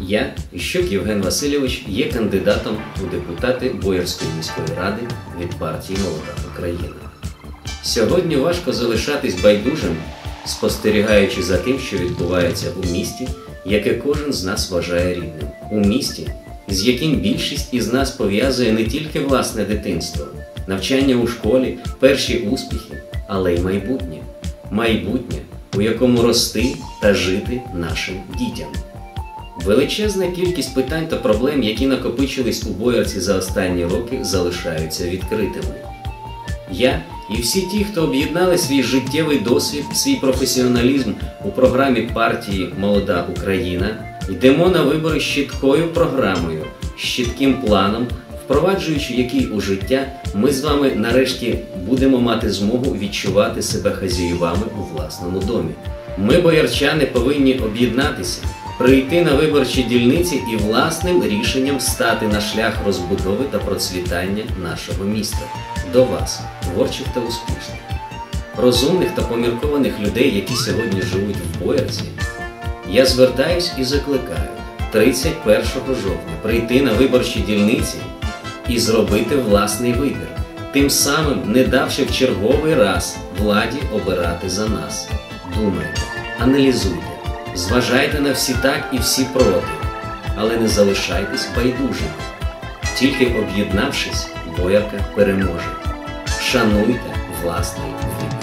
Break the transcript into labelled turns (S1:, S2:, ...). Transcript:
S1: Я, Іщук Євген Васильович, є кандидатом у депутати Боярської міської ради від партії «Молода Україна». Сьогодні важко залишатись байдужим, спостерігаючи за тим, що відбувається у місті, яке кожен з нас вважає рідним. У місті, з яким більшість із нас пов'язує не тільки власне дитинство, навчання у школі, перші успіхи, але й майбутнє. Майбутнє, у якому рости та жити нашим дітям. Величезна кількість питань та проблем, які накопичились у Боярці за останні роки, залишаються відкритими. Я і всі ті, хто об'єднали свій життєвий досвід, свій професіоналізм у програмі партії «Молода Україна», йдемо на вибори з чіткою програмою, з чітким планом, впроваджуючи який у життя, ми з вами нарешті будемо мати змогу відчувати себе хазяївами у власному домі. Ми, боярчани, повинні об'єднатися, прийти на виборчі дільниці і власним рішенням стати на шлях розбудови та процвітання нашого міста. До вас, творчих та успішних, розумних та поміркованих людей, які сьогодні живуть в Боярці, я звертаюсь і закликаю 31 жовтня прийти на виборчі дільниці і зробити власний вибір, тим самим не давши в черговий раз владі обирати за нас. Думайте, аналізуйте, зважайте на всі так і всі проти, але не залишайтесь байдужими. Тільки об'єднавшись, Боярка переможе. Шануйте власний вибір.